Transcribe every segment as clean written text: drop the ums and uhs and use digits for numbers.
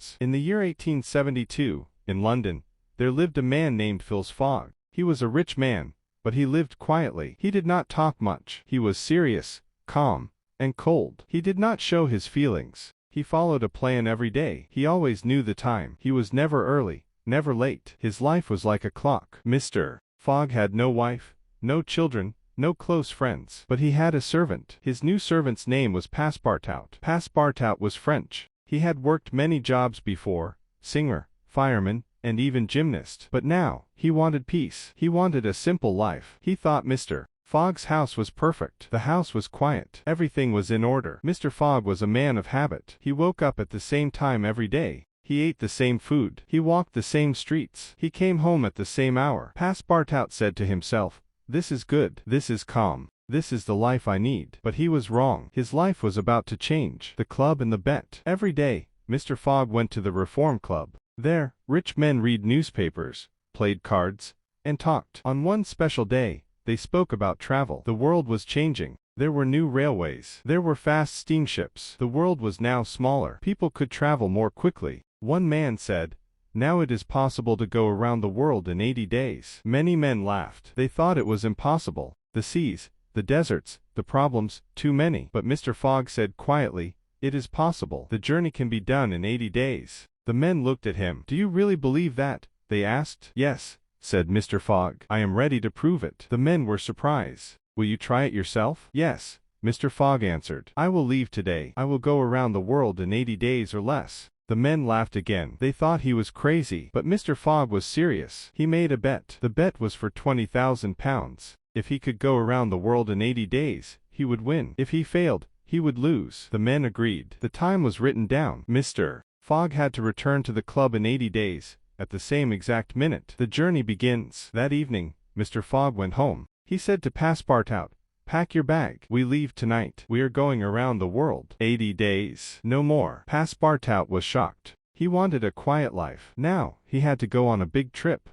words. In the year 1872, in London, there lived a man named Phileas Fogg. He was a rich man, but he lived quietly. He did not talk much. He was serious, calm, and cold. He did not show his feelings. He followed a plan every day. He always knew the time. He was never early, never late. His life was like a clock. Mr. Fogg had no wife, no children, no close friends. But he had a servant. His new servant's name was Passepartout. Passepartout was French. He had worked many jobs before, singer, fireman, and even gymnast. But now, he wanted peace. He wanted a simple life. He thought Mr. Fogg's house was perfect. The house was quiet. Everything was in order. Mr. Fogg was a man of habit. He woke up at the same time every day. He ate the same food. He walked the same streets. He came home at the same hour. Passepartout said to himself, "This is good. This is calm. This is the life I need." But he was wrong. His life was about to change. The club and the bet. Every day, Mr. Fogg went to the Reform Club. There, rich men read newspapers, played cards, and talked. On one special day, they spoke about travel. The world was changing. There were new railways. There were fast steamships. The world was now smaller. People could travel more quickly. One man said, "Now it is possible to go around the world in 80 days. Many men laughed. They thought it was impossible. The seas, the deserts, the problems, too many. But Mr. Fogg said quietly, "It is possible. The journey can be done in 80 days. The men looked at him. "Do you really believe that?" they asked. "Yes," said Mr. Fogg. "I am ready to prove it." The men were surprised. "Will you try it yourself?" "Yes," Mr. Fogg answered. "I will leave today. I will go around the world in 80 days or less." The men laughed again. They thought he was crazy. But Mr. Fogg was serious. He made a bet. The bet was for £20,000. If he could go around the world in 80 days, he would win. If he failed, he would lose. The men agreed. The time was written down. Mr. Fogg had to return to the club in 80 days, at the same exact minute. The journey begins. That evening, Mr. Fogg went home. He said to Passepartout, "Pack your bag. We leave tonight. We are going around the world. 80 days. No more." Passepartout was shocked. He wanted a quiet life. Now, he had to go on a big trip.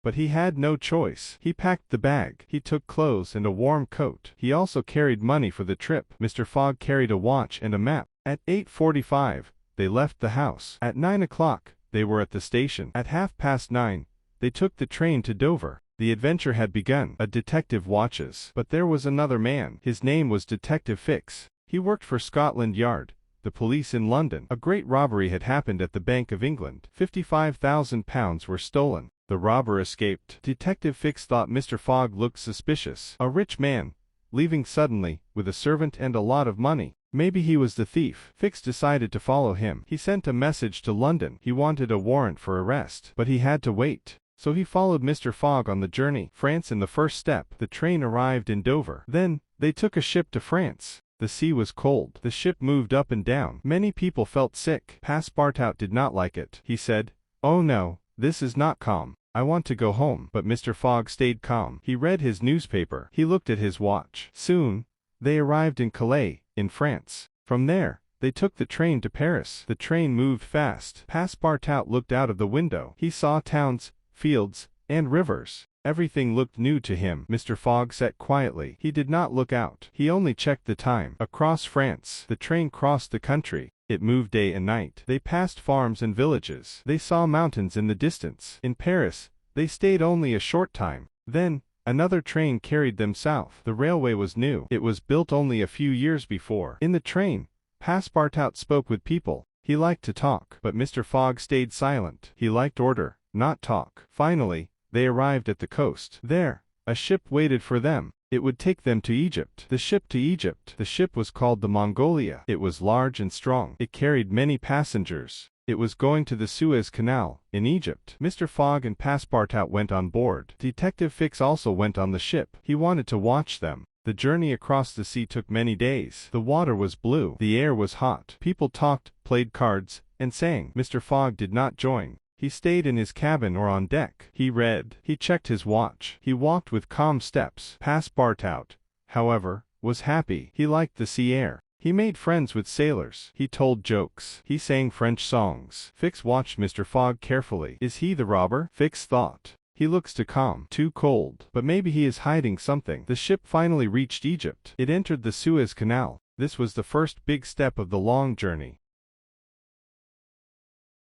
But he had no choice. He packed the bag. He took clothes and a warm coat. He also carried money for the trip. Mr. Fogg carried a watch and a map. At 8:45, they left the house. At 9 o'clock, they were at the station. At 9:30, they took the train to Dover. The adventure had begun. A detective watches. But there was another man. His name was Detective Fix. He worked for Scotland Yard, the police in London. A great robbery had happened at the Bank of England. £55,000 were stolen. The robber escaped. Detective Fix thought Mr. Fogg looked suspicious. A rich man, leaving suddenly, with a servant and a lot of money. Maybe he was the thief. Fix decided to follow him. He sent a message to London. He wanted a warrant for arrest. But he had to wait. So he followed Mr. Fogg on the journey. France in the first step. The train arrived in Dover. Then, they took a ship to France. The sea was cold. The ship moved up and down. Many people felt sick. Passepartout did not like it. He said, "Oh no, this is not calm. I want to go home." But Mr. Fogg stayed calm. He read his newspaper. He looked at his watch. Soon, they arrived in Calais, in France. From there, they took the train to Paris. The train moved fast. Passepartout looked out of the window. He saw towns, fields, and rivers. Everything looked new to him. Mr. Fogg sat quietly. He did not look out. He only checked the time. Across France, the train crossed the country. It moved day and night. They passed farms and villages. They saw mountains in the distance. In Paris, they stayed only a short time. Then, another train carried them south. The railway was new. It was built only a few years before. In the train, Passepartout spoke with people. He liked to talk. But Mr. Fogg stayed silent. He liked order, not talk. Finally, they arrived at the coast. There, a ship waited for them. It would take them to Egypt. The ship to Egypt. The ship was called the Mongolia. It was large and strong. It carried many passengers. It was going to the Suez Canal, in Egypt. Mr. Fogg and Passepartout went on board. Detective Fix also went on the ship. He wanted to watch them. The journey across the sea took many days. The water was blue. The air was hot. People talked, played cards, and sang. Mr. Fogg did not join. He stayed in his cabin or on deck. He read. He checked his watch. He walked with calm steps. Passepartout, however, was happy. He liked the sea air. He made friends with sailors. He told jokes. He sang French songs. Fix watched Mr. Fogg carefully. Is he the robber? Fix thought. He looks too calm, too cold. But maybe he is hiding something. The ship finally reached Egypt. It entered the Suez Canal. This was the first big step of the long journey.